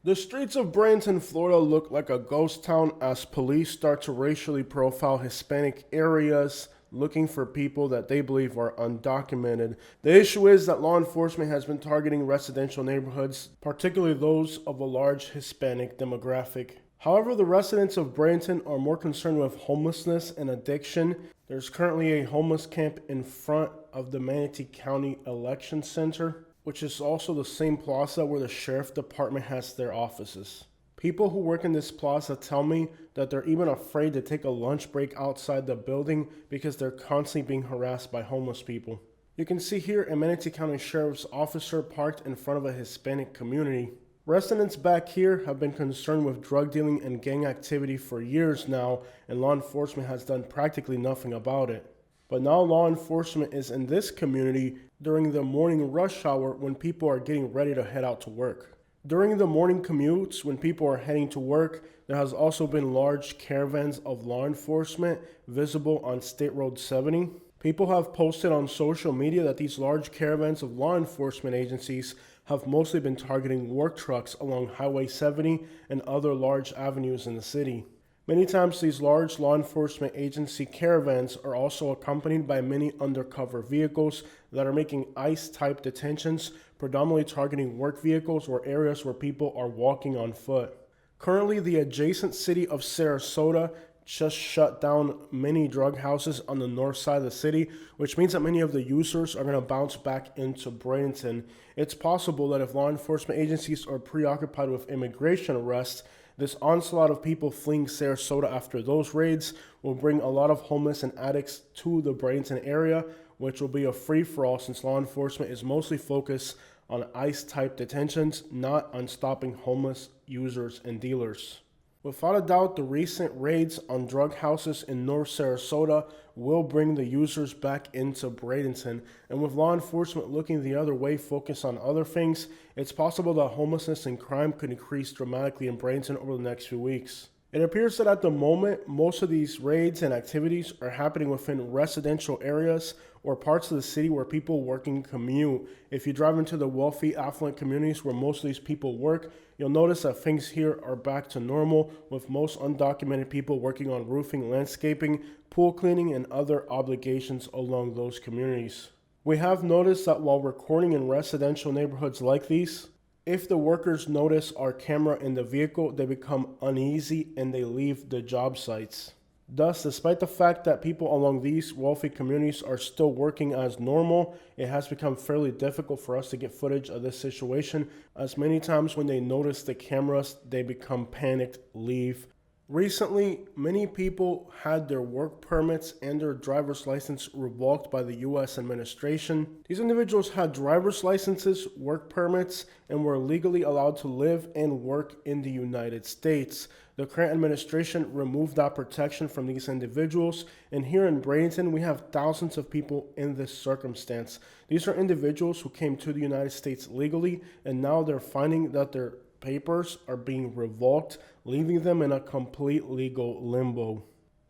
The streets of Bradenton, Florida look like a ghost town as police start to racially profile Hispanic areas looking for people that they believe are undocumented. The issue is that law enforcement has been targeting residential neighborhoods, particularly those of a large Hispanic demographic. However, the residents of Bradenton are more concerned with homelessness and addiction. There's currently a homeless camp in front of the Manatee County Election Center, which is also the same plaza where the sheriff department has their offices. People who work in this plaza tell me that they're even afraid to take a lunch break outside the building because they're constantly being harassed by homeless people. You can see here a Manatee County Sheriff's officer parked in front of a Hispanic community. Residents back here have been concerned with drug dealing and gang activity for years now, and law enforcement has done practically nothing about it. But now law enforcement is in this community during the morning rush hour when people are getting ready to head out to work. During the morning commutes when people are heading to work, there has also been large caravans of law enforcement visible on State Road 70. People have posted on social media that these large caravans of law enforcement agencies have mostly been targeting work trucks along Highway 70 and other large avenues in the city. Many times these large law enforcement agency caravans are also accompanied by many undercover vehicles that are making ICE-type detentions, predominantly targeting work vehicles or areas where people are walking on foot. Currently, the adjacent city of Sarasota just shut down many drug houses on the north side of the city, which means that many of the users are going to bounce back into Bradenton. It's possible that if law enforcement agencies are preoccupied with immigration arrests, this onslaught of people fleeing Sarasota after those raids will bring a lot of homeless and addicts to the Bradenton area, which will be a free-for-all since law enforcement is mostly focused on ICE-type detentions, not on stopping homeless users and dealers. Without a doubt, the recent raids on drug houses in North Sarasota will bring the users back into Bradenton, and with law enforcement looking the other way, focused on other things, it's possible that homelessness and crime could increase dramatically in Bradenton over the next few weeks. It appears that at the moment, most of these raids and activities are happening within residential areas or parts of the city where people work and commute. If you drive into the wealthy, affluent communities where most of these people work, you'll notice that things here are back to normal, with most undocumented people working on roofing, landscaping, pool cleaning, and other obligations along those communities. We have noticed that while recording in residential neighborhoods like these, if the workers notice our camera in the vehicle, they become uneasy and they leave the job sites. Thus, despite the fact that people along these wealthy communities are still working as normal, it has become fairly difficult for us to get footage of this situation, as many times when they notice the cameras, they become panicked, leave. Recently, many people had their work permits and their driver's license revoked by the U.S. administration. These individuals had driver's licenses, work permits, and were legally allowed to live and work in the United States. The current administration removed that protection from these individuals, and here in Bradenton, we have thousands of people in this circumstance. These are individuals who came to the United States legally, and now they're finding that their papers are being revoked, leaving them in a complete legal limbo.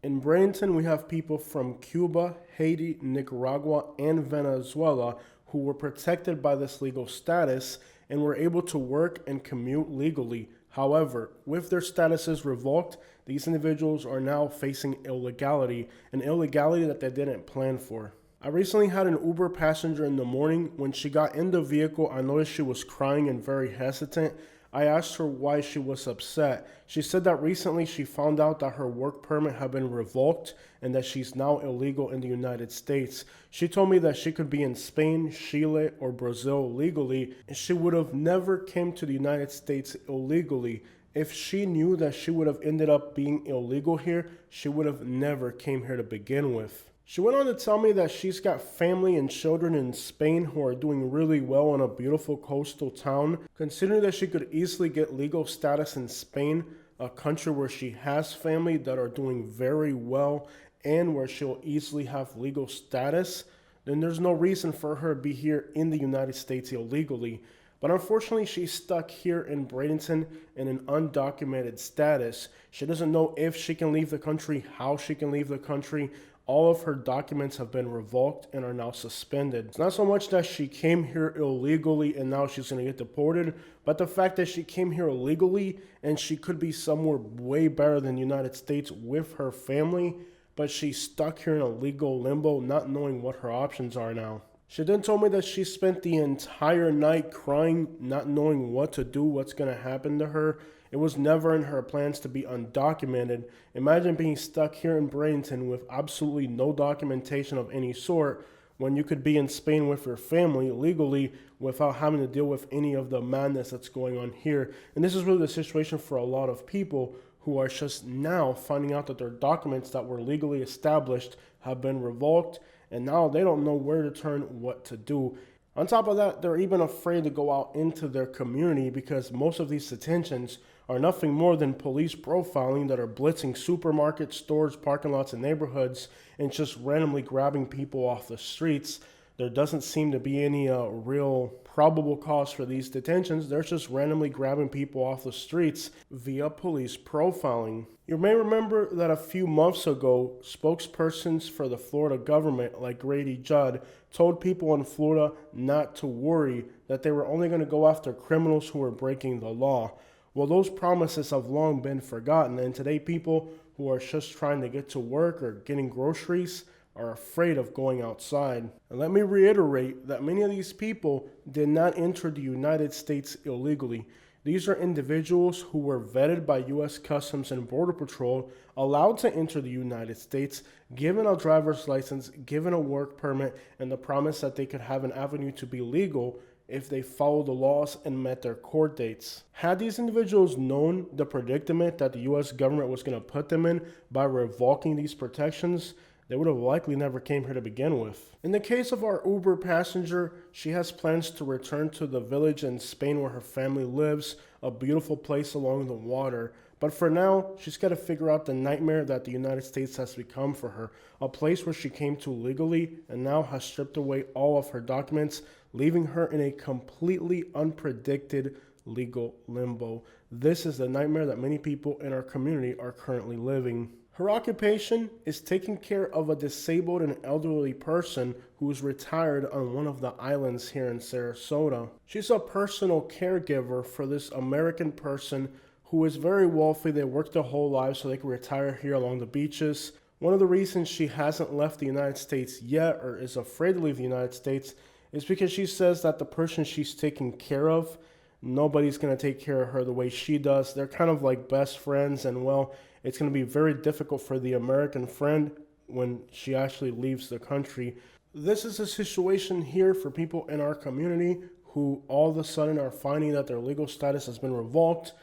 In Bradenton, we have people from Cuba, Haiti, Nicaragua, and Venezuela who were protected by this legal status and were able to work and commute legally. However, with their statuses revoked, these individuals are now facing illegality, an illegality that they didn't plan for. I recently had an Uber passenger in the morning. When she got in the vehicle, I noticed she was crying and very hesitant. I asked her why she was upset. She said that recently she found out that her work permit had been revoked and that she's now illegal in the United States. She told me that she could be in Spain, Chile, or Brazil legally, and she would have never came to the United States illegally. If she knew that she would have ended up being illegal here, she would have never came here to begin with. She went on to tell me that she's got family and children in Spain who are doing really well in a beautiful coastal town. Considering that she could easily get legal status in Spain, a country where she has family that are doing very well and where she'll easily have legal status, then there's no reason for her to be here in the United States illegally. But unfortunately, she's stuck here in Bradenton in an undocumented status. She doesn't know if she can leave the country, how she can leave the country. all of her documents have been revoked and are now suspended. It's not so much that she came here illegally and now she's going to get deported, but the fact that she came here illegally and she could be somewhere way better than the United States with her family, but she's stuck here in a legal limbo, not knowing what her options are now. She then told me that she spent the entire night crying, not knowing what to do, what's going to happen to her. It was never in her plans to be undocumented. Imagine being stuck here in Bradenton with absolutely no documentation of any sort when you could be in Spain with your family legally without having to deal with any of the madness that's going on here. And this is really the situation for a lot of people who are just now finding out that their documents that were legally established have been revoked, and now they don't know where to turn, what to do. On top of that, they're even afraid to go out into their community because most of these detentions are nothing more than police profiling that are blitzing supermarkets, stores, parking lots, and neighborhoods and just randomly grabbing people off the streets. There doesn't seem to be any real probable cause for these detentions. They're just randomly grabbing people off the streets via police profiling. You may remember that a few months ago, spokespersons for the Florida government, like Grady Judd, told people in Florida not to worry, that they were only going to go after criminals who were breaking the law. Well, those promises have long been forgotten, and today people who are just trying to get to work or getting groceries are afraid of going outside. And let me reiterate that many of these people did not enter the United States illegally. These are individuals who were vetted by U.S. Customs and Border Patrol, allowed to enter the United States, given a driver's license, given a work permit, and the promise that they could have an avenue to be legal if they followed the laws and met their court dates. Had these individuals known the predicament that the U.S. government was going to put them in by revoking these protections, they would have likely never came here to begin with. In the case of our Uber passenger, she has plans to return to the village in Spain where her family lives, a beautiful place along the water. But for now, she's got to figure out the nightmare that the United States has become for her, a place where she came to legally and now has stripped away all of her documents, leaving her in a completely unpredicted legal limbo. This is the nightmare that many people in our community are currently living. Her occupation is taking care of a disabled and elderly person who is retired on one of the islands here in Sarasota. She's a personal caregiver for this American person who is very wealthy. They worked their whole lives so they can retire here along the beaches. One of the reasons she hasn't left the United States yet, or is afraid to leave the United States, is because she says that the person she's taking care of, nobody's going to take care of her the way she does. They're kind of like best friends, and well, it's going to be very difficult for the American friend when she actually leaves the country. This is a situation here for people in our community who all of a sudden are finding that their legal status has been revoked.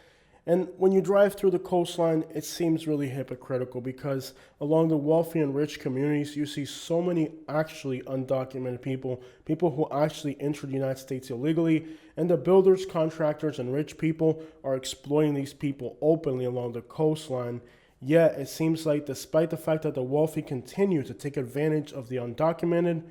And when you drive through the coastline, it seems really hypocritical because along the wealthy and rich communities, you see so many actually undocumented people, people who actually entered the United States illegally, and the builders, contractors, and rich people are exploiting these people openly along the coastline. Yet, it seems like despite the fact that the wealthy continue to take advantage of the undocumented,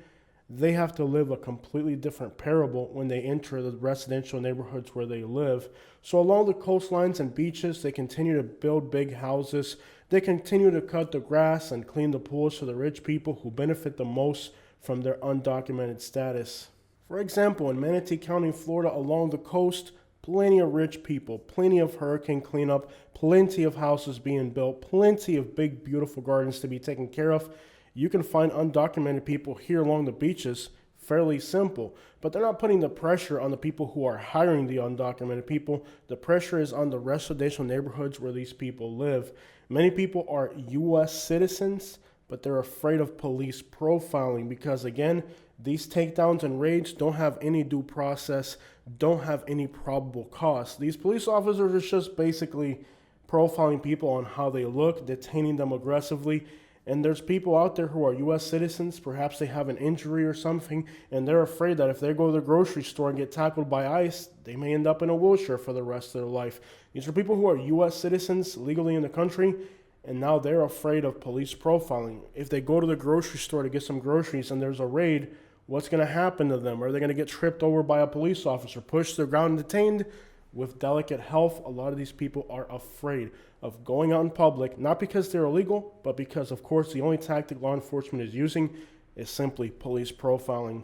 they have to live a completely different parable when they enter the residential neighborhoods where they live. So along the coastlines and beaches, they continue to build big houses. They continue to cut the grass and clean the pools for the rich people who benefit the most from their undocumented status. For example, in Manatee County, Florida, along the coast, plenty of rich people, plenty of hurricane cleanup, plenty of houses being built, plenty of big, beautiful gardens to be taken care of. You can find undocumented people here along the beaches, fairly simple, but they're not putting the pressure on the people who are hiring the undocumented people. The pressure is on the residential neighborhoods where these people live. Many people are U.S. citizens, but they're afraid of police profiling because, again, these takedowns and raids don't have any due process, don't have any probable cause. These police officers are just basically profiling people on how they look, detaining them aggressively. And there's people out there who are U.S. citizens, perhaps they have an injury or something, and they're afraid that if they go to the grocery store and get tackled by ICE, they may end up in a wheelchair for the rest of their life. These are people who are U.S. citizens legally in the country, and now they're afraid of police profiling. If they go to the grocery store to get some groceries and there's a raid, what's going to happen to them? Are they going to get tripped over by a police officer, pushed to the ground and detained? with delicate health, a lot of these people are afraid of going out in public, not because they're illegal, but because, of course, the only tactic law enforcement is using is simply police profiling.